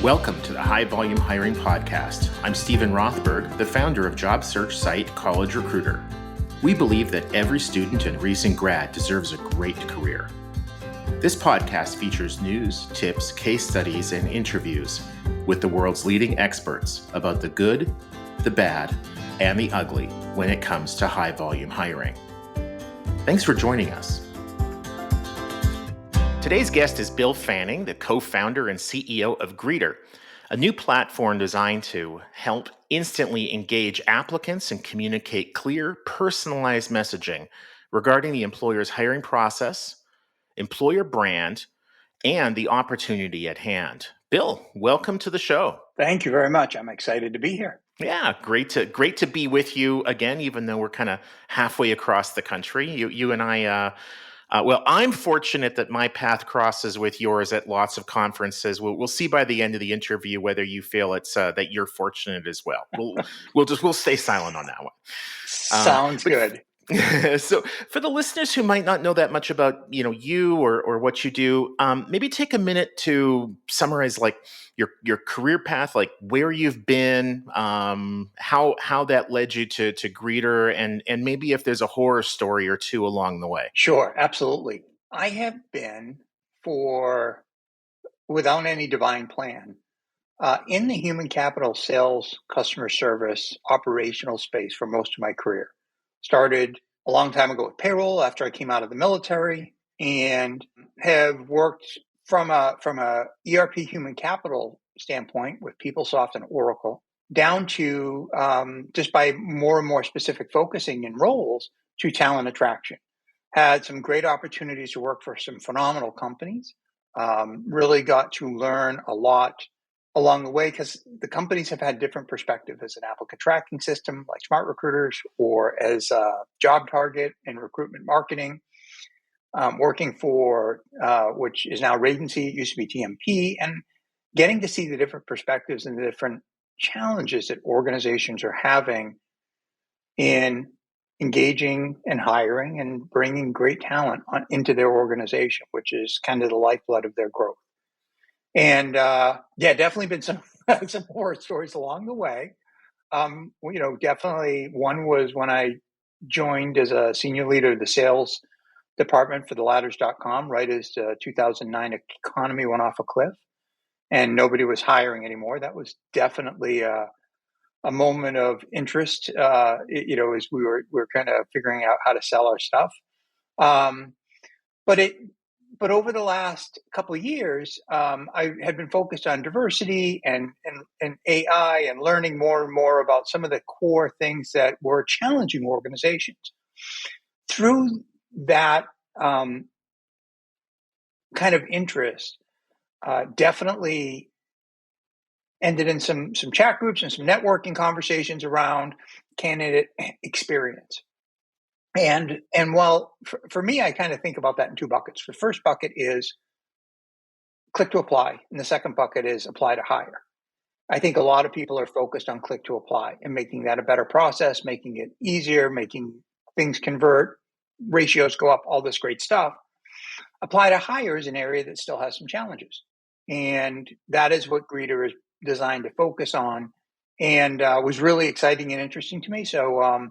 Welcome to the High Volume Hiring Podcast. I'm Stephen Rothberg, the founder of job search site College Recruiter. We believe that every student and recent grad deserves a great career. This podcast features news, tips, case studies, and interviews with the world's leading experts about the good, the bad, and the ugly when it comes to high volume hiring. Thanks for joining us. Today's guest is Bill Fanning, the co-founder and CEO of Greetr, a new platform designed to help instantly engage applicants and communicate clear, personalized messaging regarding the employer's hiring process, employer brand, and the opportunity at hand. Bill, welcome to the show. Thank you very much. I'm excited to be here. Yeah, great to be with you again, even though we're kind of halfway across the country. You and I. Well, I'm fortunate that my path crosses with yours at lots of conferences. We'll see by the end of the interview whether you feel it's that you're fortunate as well. We'll stay silent on that one. Sounds good. So, for the listeners who might not know that much about you or what you do, maybe take a minute to summarize like your career path, like where you've been, how that led you to Greetr, and maybe if there's a horror story or two along the way. Sure, absolutely. I have been without any divine plan, in the human capital, sales, customer service, operational space for most of my career. Started a long time ago with payroll after I came out of the military, and have worked from a ERP human capital standpoint with PeopleSoft and Oracle, down to just by more and more specific focusing in roles to talent attraction. Had some great opportunities to work for some phenomenal companies. Really got to learn a lot along the way, because the companies have had different perspectives as an applicant tracking system like Smart Recruiters, or as JobTarget in recruitment marketing, working for which is now Radancy, it used to be TMP, and getting to see the different perspectives and the different challenges that organizations are having in engaging and hiring and bringing great talent into their organization, which is kind of the lifeblood of their growth. And definitely been some horror stories along the way. Definitely one was when I joined as a senior leader of the sales department for TheLadders.com, right as the 2009 economy went off a cliff and nobody was hiring anymore. That was definitely a moment of interest, as we were kind of figuring out how to sell our stuff. But over the last couple of years, I had been focused on diversity and AI, and learning more and more about some of the core things that were challenging organizations. Through that kind of interest, definitely ended in some chat groups and some networking conversations around candidate experience. And while for me, I kind of think about that in two buckets. The first bucket is click to apply, and the second bucket is apply to hire. I think a lot of people are focused on click to apply and making that a better process, making it easier, making things convert, ratios go up, all this great stuff. Apply to hire is an area that still has some challenges. And that is what Greetr is designed to focus on, and was really exciting and interesting to me. So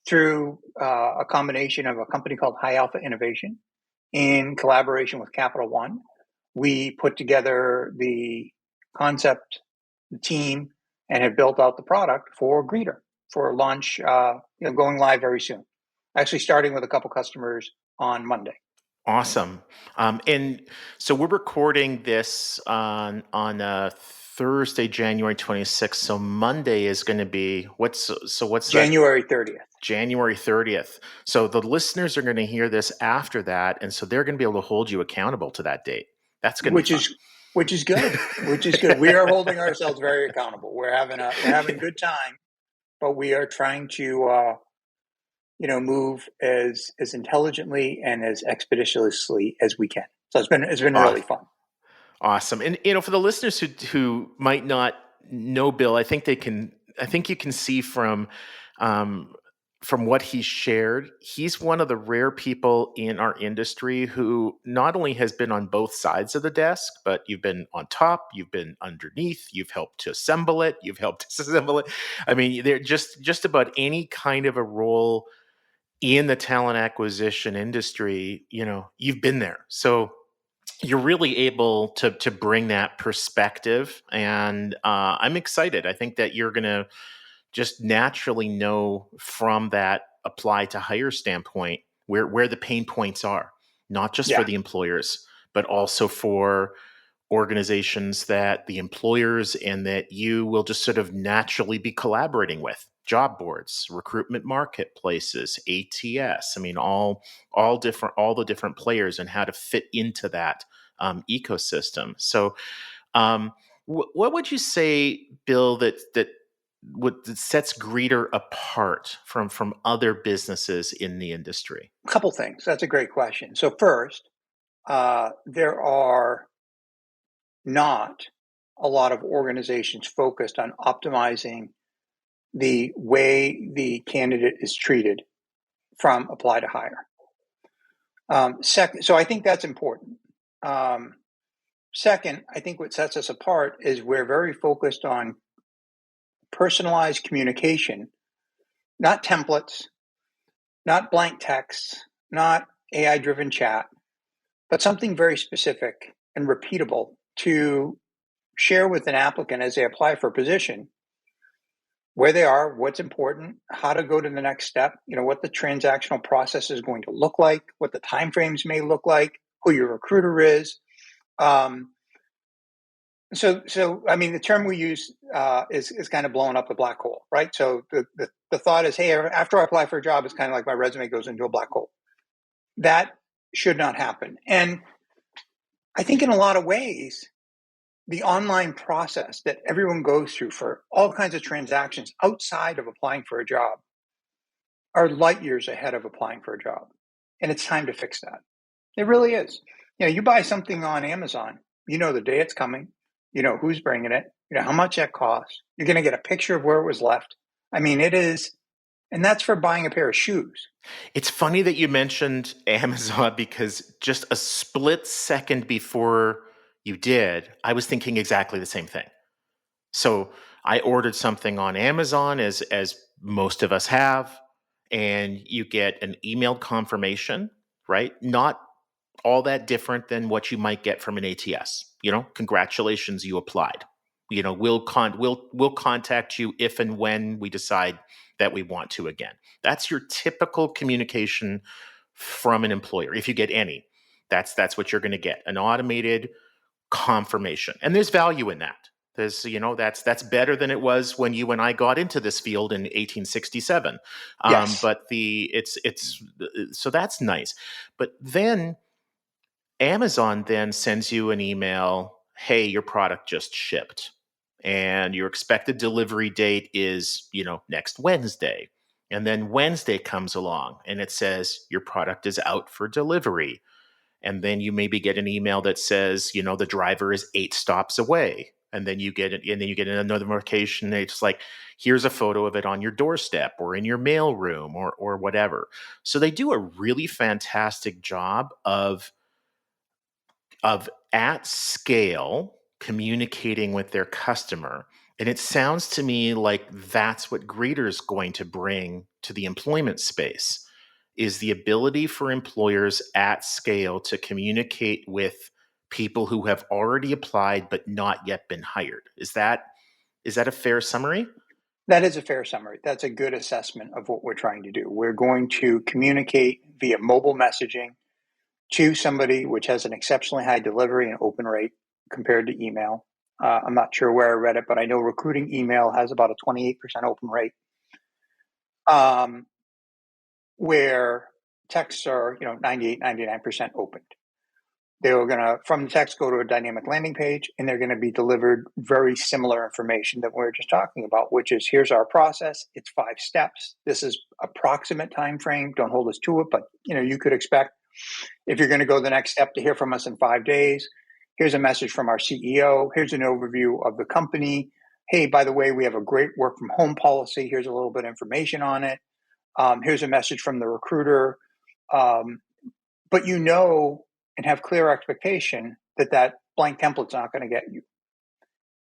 through a combination of a company called High Alpha Innovation, in collaboration with Capital One, we put together the concept, the team, and have built out the product for Greetr for launch, going live very soon. Actually starting with a couple customers on Monday. Awesome. And so we're recording this on Thursday, January 26th. So Monday is going to be what's January 30th. January 30th. So the listeners are going to hear this after that, and so they're going to be able to hold you accountable to that date. That's going to be fun. Which is good. Which is good. We are holding ourselves very accountable. We're having a good time, but we are trying to move as intelligently and as expeditiously as we can. So it's been really fun. Awesome. And for the listeners who might not know Bill, I think you can see from from what he shared, he's one of the rare people in our industry who not only has been on both sides of the desk, but you've been on top, you've been underneath, you've helped to assemble it, you've helped disassemble it. I mean, they're just about any kind of a role in the talent acquisition industry, you've been there. So you're really able to bring that perspective, and I'm excited. I think that you're going to just naturally know from that apply to hire standpoint where the pain points are, not just for Yeah. the employers, but also for organizations that the employers and that you will just sort of naturally be collaborating with: job boards, recruitment marketplaces, ATS. I mean, all the different players and how to fit into that ecosystem. So what would you say, Bill, that sets Greetr apart from other businesses in the industry? A couple things. That's a great question. So first, there are not a lot of organizations focused on optimizing the way the candidate is treated from apply to hire. Second, so I think that's important. Second, I think what sets us apart is we're very focused on personalized communication, not templates, not blank texts, not AI-driven chat, but something very specific and repeatable to share with an applicant as they apply for a position where they are, what's important, how to go to the next step, what the transactional process is going to look like, what the timeframes may look like, who your recruiter is. So I mean, the term we use is kind of blowing up a black hole, right? So the thought is, hey, after I apply for a job, it's kind of like my resume goes into a black hole. That should not happen. And I think in a lot of ways, the online process that everyone goes through for all kinds of transactions outside of applying for a job are light years ahead of applying for a job. And it's time to fix that. It really is. You buy something on Amazon, you know the day it's coming, you know who's bringing it, you know how much that costs. You're going to get a picture of where it was left. I mean, it is, and that's for buying a pair of shoes. It's funny that you mentioned Amazon because just a split second before you did, I was thinking exactly the same thing. So I ordered something on Amazon, as most of us have, and you get an emailed confirmation, right? Not all that different than what you might get from an ATS. Congratulations, you applied. We'll contact you if and when we decide that we want to again. That's your typical communication from an employer. If you get any, that's what you're going to get, an automated confirmation. And there's value in that. That's better than it was when you and I got into this field in 1867. Yes. But so that's nice. But then Amazon then sends you an email, hey, your product just shipped and your expected delivery date is, next Wednesday. And then Wednesday comes along and it says your product is out for delivery. And then you maybe get an email that says, the driver is 8 stops away. And then you get it, and then you get another notification. It's like, here's a photo of it on your doorstep or in your mail room or whatever. So they do a really fantastic job of at scale communicating with their customer. And it sounds to me like that's what Greetr is going to bring to the employment space, is the ability for employers at scale to communicate with people who have already applied but not yet been hired. Is that a fair summary? That is a fair summary. That's a good assessment of what we're trying to do. We're going to communicate via mobile messaging to somebody which has an exceptionally high delivery and open rate compared to email. I'm not sure where I read it, but I know recruiting email has about a 28% open rate, where texts are 98, 99% opened. They're going to, from the text, go to a dynamic landing page, and they're going to be delivered very similar information that we were just talking about, which is, here's our process. It's 5 steps. This is approximate time frame. Don't hold us to it, but you could expect, if you're going to go the next step, to hear from us in 5 days. Here's a message from our CEO. Here's an overview of the company. Hey, by the way, we have a great work from home policy. Here's a little bit of information on it. Here's a message from the recruiter. But you know and have clear expectation that that blank template's not going to get you.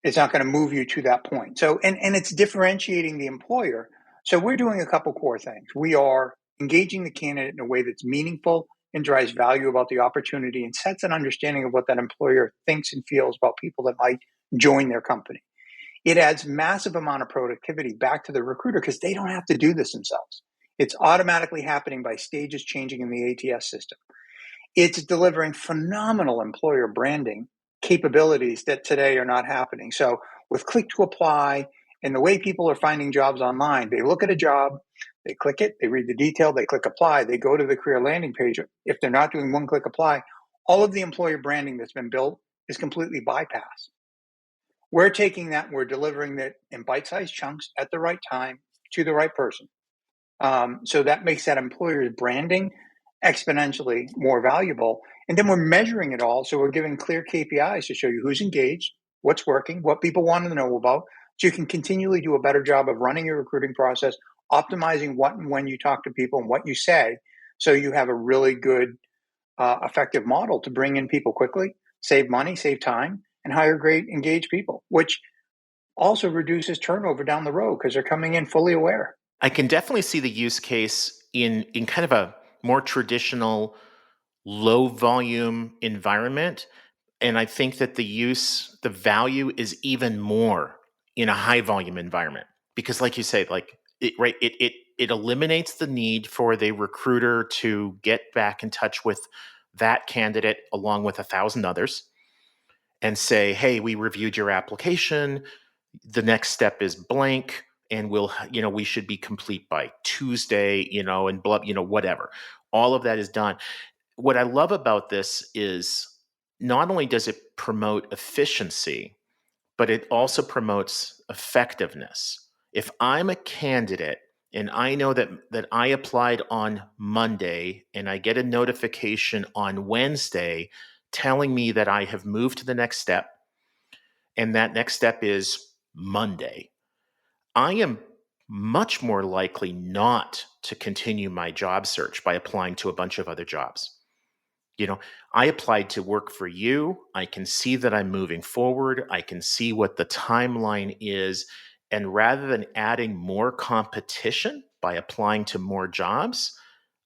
It's not going to move you to that point. So, and it's differentiating the employer. So we're doing a couple core things. We are engaging the candidate in a way that's meaningful and drives value about the opportunity and sets an understanding of what that employer thinks and feels about people that might join their company. It adds massive amount of productivity back to the recruiter because they don't have to do this themselves. It's automatically happening by stages changing in the ATS system. It's delivering phenomenal employer branding capabilities that today are not happening. So with click to apply and the way people are finding jobs online, they look at a job, they click it, they read the detail, they click apply, they go to the career landing page. If they're not doing one click apply, all of the employer branding that's been built is completely bypassed. We're taking that, we're delivering that in bite-sized chunks at the right time to the right person. So that makes that employer's branding exponentially more valuable. And then we're measuring it all. So we're giving clear KPIs to show you who's engaged, what's working, what people want to know about. So you can continually do a better job of running your recruiting process, optimizing what and when you talk to people and what you say. So you have a really good, effective model to bring in people quickly, save money, save time, and hire great, engaged people, which also reduces turnover down the road because they're coming in fully aware. I can definitely see the use case in kind of a more traditional low volume environment. And I think that the value is even more in a high volume environment. Because like you say, like it eliminates the need for the recruiter to get back in touch with that candidate along with 1,000 others and say, hey, we reviewed your application. The next step is blank, and we should be complete by Tuesday, and whatever. All of that is done. What I love about this is not only does it promote efficiency, but it also promotes effectiveness. If I'm a candidate and I know that I applied on Monday and I get a notification on Wednesday telling me that I have moved to the next step, and that next step is Monday, I am much more likely not to continue my job search by applying to a bunch of other jobs. I applied to work for you. I can see that I'm moving forward. I can see what the timeline is. And rather than adding more competition by applying to more jobs,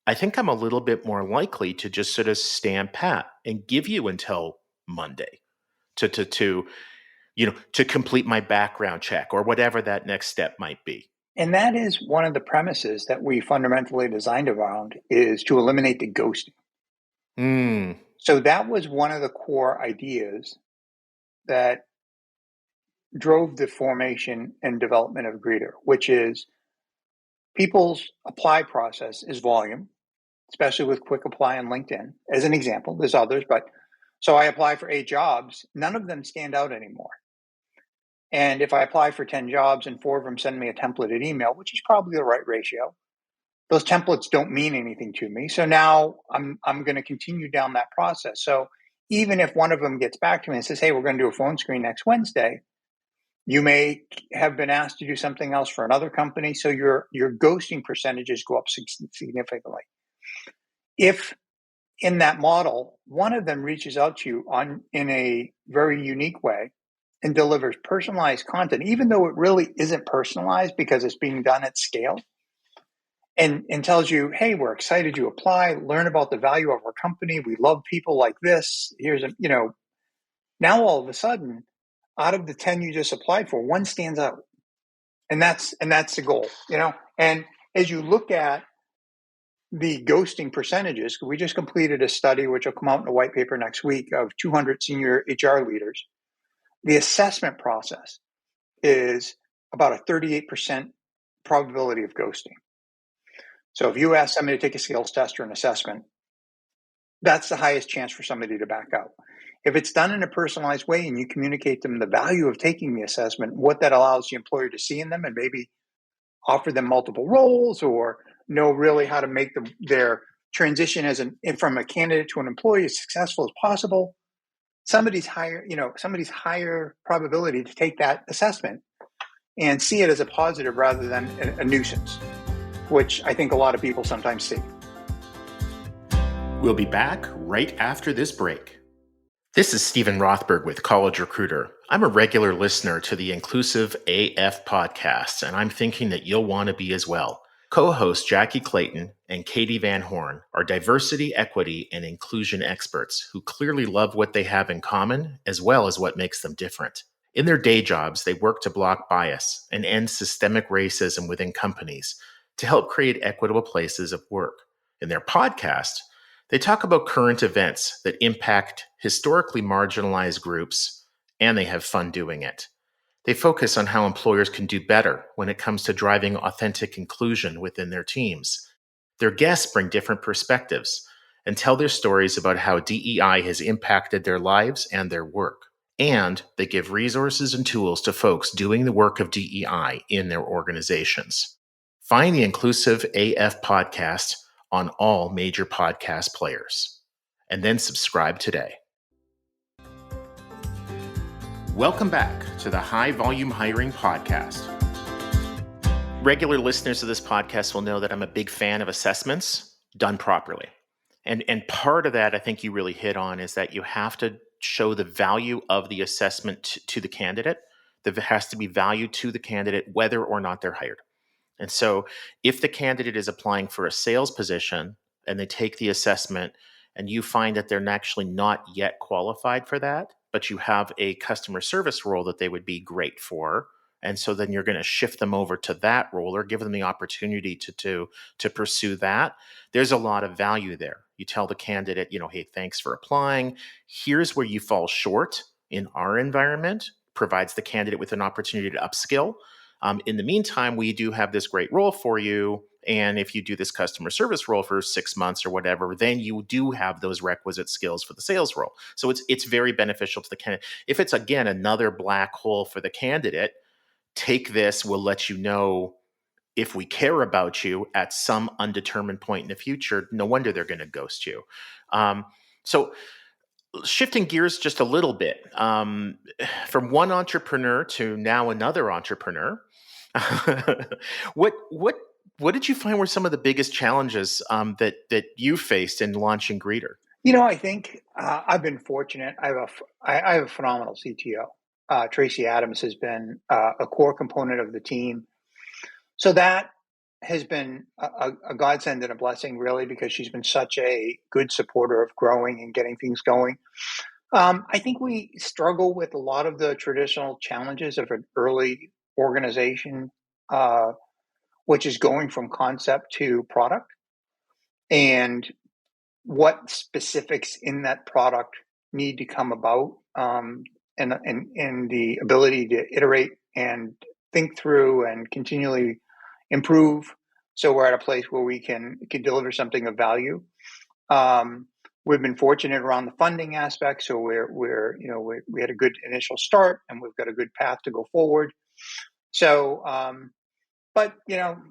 I think I'm a little bit more likely to just sort of stand pat and give you until Monday to complete my background check or whatever that next step might be. And that is one of the premises that we fundamentally designed around, is to eliminate the ghosting. So that was one of the core ideas that drove the formation and development of Greetr, which is people's apply process is volume, especially with quick apply on LinkedIn. As an example, there's others, but so I apply for 8 jobs, none of them stand out anymore. And if I apply for 10 jobs and 4 of them send me a templated email, which is probably the right ratio, those templates don't mean anything to me. So now I'm going to continue down that process. So even if one of them gets back to me and says, hey, we're going to do a phone screen next Wednesday, you may have been asked to do something else for another company. So your ghosting percentages go up significantly. If in that model, one of them reaches out to you in a very unique way and delivers personalized content, even though it really isn't personalized because it's being done at scale, and tells you, hey, we're excited you apply, learn about the value of our company. We love people like this. Now all of a sudden, out of the 10 you just applied for, one stands out. And that's the goal, And as you look at the ghosting percentages, we just completed a study, which will come out in a white paper next week, of 200 senior HR leaders. The assessment process is about a 38% probability of ghosting. So if you ask somebody to take a skills test or an assessment, that's the highest chance for somebody to back out. If it's done in a personalized way and you communicate to them the value of taking the assessment, what that allows the employer to see in them, and maybe offer them multiple roles or know really how to make their transition from a candidate to an employee as successful as possible, somebody's higher probability to take that assessment and see it as a positive rather than a nuisance. which I think a lot of people sometimes see. We'll be back right after this break. This is Stephen Rothberg with College Recruiter. I'm a regular listener to the Inclusive AF podcast, and I'm thinking that you'll want to be as well. Co-hosts Jackie Clayton and Katie Van Horn are diversity, equity, and inclusion experts who clearly love what they have in common as well as what makes them different. In their day jobs, they work to block bias and end systemic racism within companies to help create equitable places of work. In their podcast, they talk about current events that impact historically marginalized groups, and they have fun doing it. They focus on how employers can do better when it comes to driving authentic inclusion within their teams. Their guests bring different perspectives and tell their stories about how DEI has impacted their lives and their work. And they give resources and tools to folks doing the work of DEI in their organizations. Find the Inclusive AF podcast on all major podcast players, and then subscribe today. Welcome back to the High Volume Hiring Podcast. Regular listeners of this podcast will know that I'm a big fan of assessments done properly. And part of that, I think you really hit on, is that you have to show the value of the assessment to the candidate. There has to be value to the candidate, whether or not they're hired. And so if the candidate is applying for a sales position and they take the assessment and you find that they're actually not yet qualified for that, but you have a customer service role that they would be great for, and so then you're going to shift them over to that role or give them the opportunity to pursue that, there's a lot of value there. You tell the candidate, hey, thanks for applying. Here's where you fall short in our environment, provides the candidate with an opportunity to upskill. In the meantime, we do have this great role for you. And if you do this customer service role for 6 months or whatever, then you do have those requisite skills for the sales role. So it's very beneficial to the candidate. If it's, again, another black hole for the candidate, take this. We'll let you know if we care about you at some undetermined point in the future. No wonder they're going to ghost you. So shifting gears just a little bit, from one entrepreneur to now another entrepreneur, what did you find were some of the biggest challenges that you faced in launching Greetr? I think I've been fortunate. I have a phenomenal CTO. Tracy Adams has been a core component of the team. So that has been a godsend and a blessing, really, because she's been such a good supporter of growing and getting things going. I think we struggle with a lot of the traditional challenges of an early organization, which is going from concept to product, and what specifics in that product need to come about, and the ability to iterate and think through and continually improve, so we're at a place where we can deliver something of value. We've been fortunate around the funding aspect, so we had a good initial start, and we've got a good path to go forward. So, but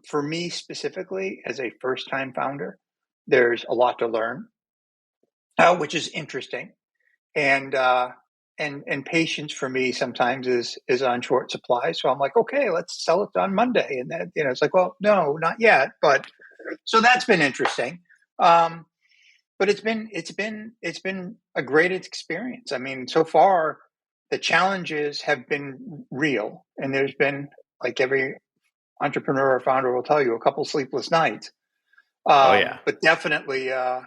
for me specifically, as a first-time founder, there's a lot to learn, which is interesting, and patience for me sometimes is on short supply. So I'm like, okay, let's sell it on Monday, and then it's like, well, no, not yet. But so that's been interesting. But it's been a great experience. I mean, so far the challenges have been real, and there's been, like every entrepreneur or founder will tell you, a couple sleepless nights. Oh yeah. But definitely a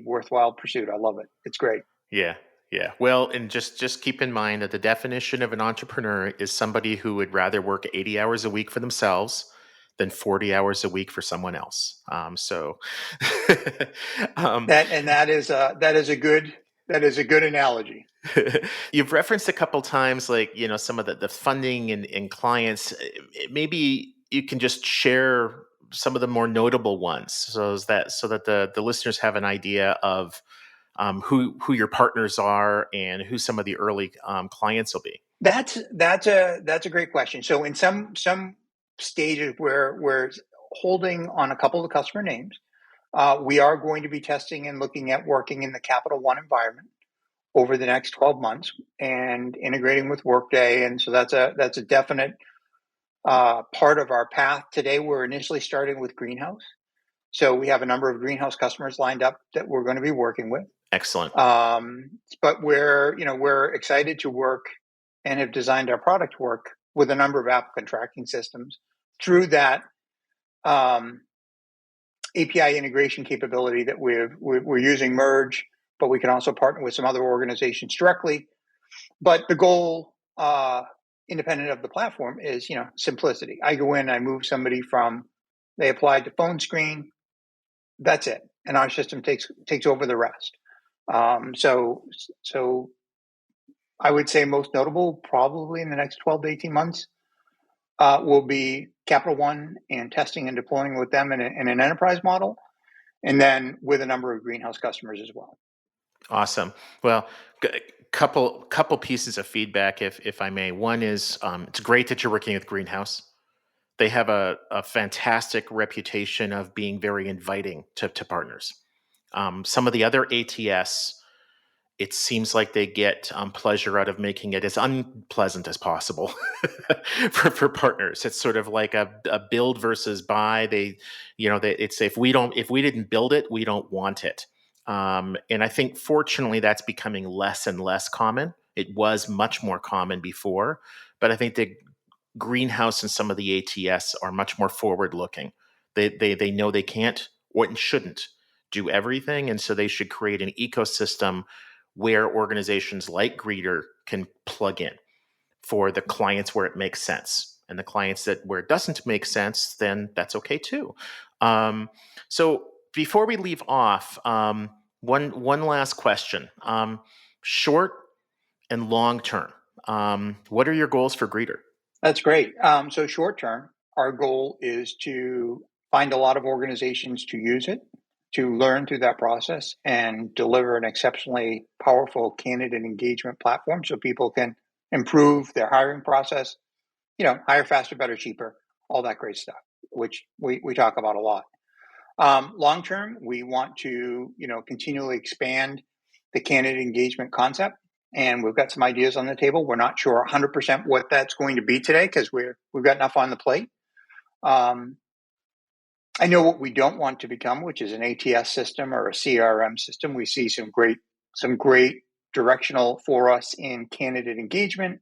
worthwhile pursuit. I love it. It's great. Yeah. Yeah. Well, and just keep in mind that the definition of an entrepreneur is somebody who would rather work 80 hours a week for themselves than 40 hours a week for someone else. That is a good analogy. You've referenced a couple times, like, some of the funding and clients. Maybe you can just share some of the more notable ones, so that the listeners have an idea of who your partners are and who some of the early clients will be. That's a great question. So in some stages where we're holding on a couple of customer names, we are going to be testing and looking at working in the Capital One environment over the next 12 months and integrating with Workday. And so that's a definite part of our path. Today, we're initially starting with Greenhouse. So we have a number of Greenhouse customers lined up that we're going to be working with. Excellent. But we're excited to work and have designed our product work with a number of applicant tracking systems through that API integration capability that we're using Merge, but we can also partner with some other organizations directly. But the goal, independent of the platform, is simplicity. I go in, I move somebody from they applied to phone screen, that's it, and our system takes over the rest. So I would say most notable, probably in the next 12 to 18 months, will be Capital One and testing and deploying with them in an enterprise model, and then with a number of Greenhouse customers as well. Awesome. Well, couple pieces of feedback, if I may. One is it's great that you're working with Greenhouse. They have a fantastic reputation of being very inviting to partners. Some of the other ATS, it seems like they get pleasure out of making it as unpleasant as possible for partners. It's sort of like a build versus buy. It's if we didn't build it, we don't want it. And I think fortunately that's becoming less and less common. It was much more common before, but I think the Greenhouse and some of the ATS are much more forward looking. They know they can't or shouldn't do everything, and so they should create an ecosystem where organizations like Greetr can plug in for the clients where it makes sense, and the clients where it doesn't make sense, then that's okay too. So before we leave off, one last question: short and long term. What are your goals for Greetr? That's great. So short term, our goal is to find a lot of organizations to use it, to learn through that process, and deliver an exceptionally powerful candidate engagement platform so people can improve their hiring process, hire faster, better, cheaper, all that great stuff, which we talk about a lot. Long term, we want to continually expand the candidate engagement concept, and we've got some ideas on the table. We're not sure 100% what that's going to be today because we've got enough on the plate. I know what we don't want to become, which is an ATS system or a CRM system. We see some great directional for us in candidate engagement.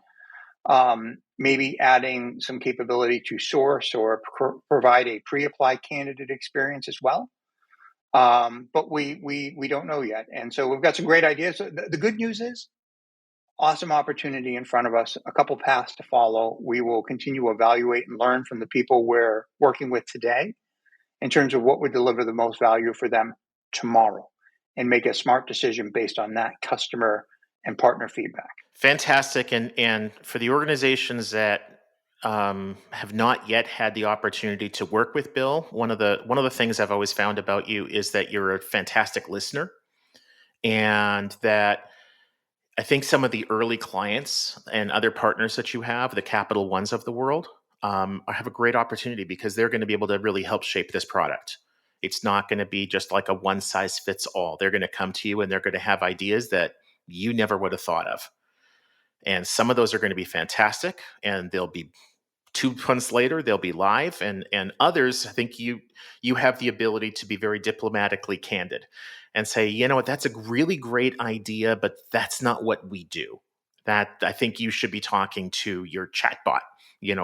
Maybe adding some capability to source or provide a pre-apply candidate experience as well. But we don't know yet. And so we've got some great ideas. So the good news is awesome opportunity in front of us, a couple paths to follow. We will continue to evaluate and learn from the people we're working with today in terms of what would deliver the most value for them tomorrow and make a smart decision based on that customer and partner feedback. Fantastic. And for the organizations that have not yet had the opportunity to work with Bill, one of the things I've always found about you is that you're a fantastic listener, and that I think some of the early clients and other partners that you have, the Capital Ones of the world, have a great opportunity because they're going to be able to really help shape this product. It's not going to be just like a one size fits all. They're going to come to you and they're going to have ideas that you never would have thought of. And some of those are going to be fantastic, and they'll be 2 months later, they'll be live. And others, I think you have the ability to be very diplomatically candid and say, you know what, that's a really great idea, but that's not what we do. That I think you should be talking to your chatbot,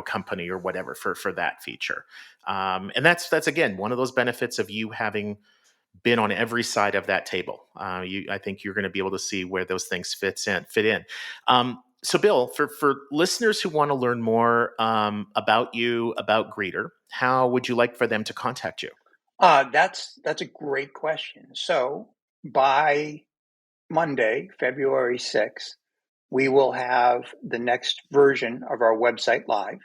company or whatever for that feature. And that's again one of those benefits of you having been on every side of that table. I think you're going to be able to see where those things fit in. So, Bill, for listeners who want to learn more about you, about Greetr, how would you like for them to contact you? That's a great question. So by Monday, February 6th, we will have the next version of our website live.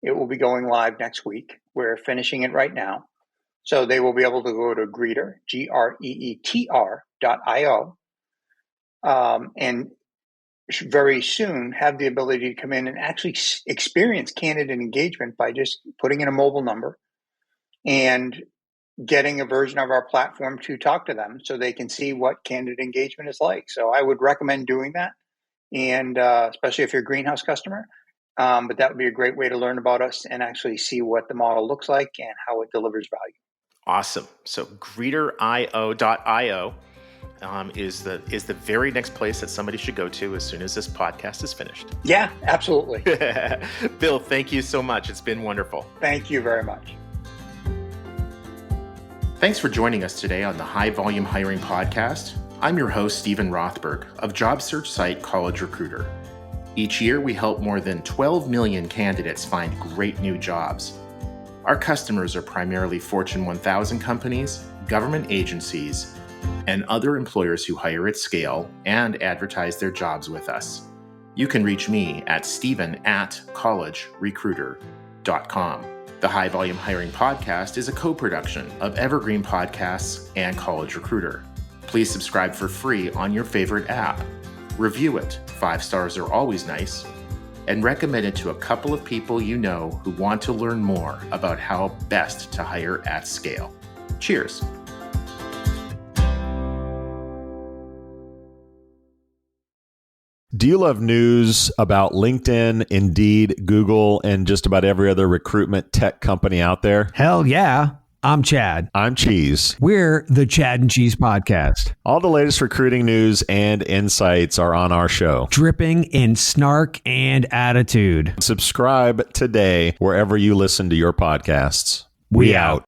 It will be going live next week. We're finishing it right now. So they will be able to go to Greetr, Greetr.io, and very soon have the ability to come in and actually experience candidate engagement by just putting in a mobile number and getting a version of our platform to talk to them so they can see what candidate engagement is like. So I would recommend doing that, and especially if you're a Greenhouse customer. but that would be a great way to learn about us and actually see what the model looks like and how it delivers value. Awesome. So greetr.io is the very next place that somebody should go to as soon as this podcast is finished. Yeah, absolutely. Bill, thank you so much. It's been wonderful. Thank you very much. Thanks for joining us today on the High Volume Hiring Podcast. I'm your host, Stephen Rothberg of job search site College Recruiter. Each year, we help more than 12 million candidates find great new jobs. Our customers are primarily Fortune 1000 companies, government agencies, and other employers who hire at scale and advertise their jobs with us. You can reach me at stephen@collegerecruiter.com. The High Volume Hiring Podcast is a co-production of Evergreen Podcasts and College Recruiter. Please subscribe for free on your favorite app. Review it. 5 stars are always nice. And recommend it to a couple of people you know who want to learn more about how best to hire at scale. Cheers. Do you love news about LinkedIn, Indeed, Google, and just about every other recruitment tech company out there? Hell yeah. I'm Chad. I'm Cheese. We're the Chad and Cheese Podcast. All the latest recruiting news and insights are on our show. Dripping in snark and attitude. Subscribe today wherever you listen to your podcasts. We out.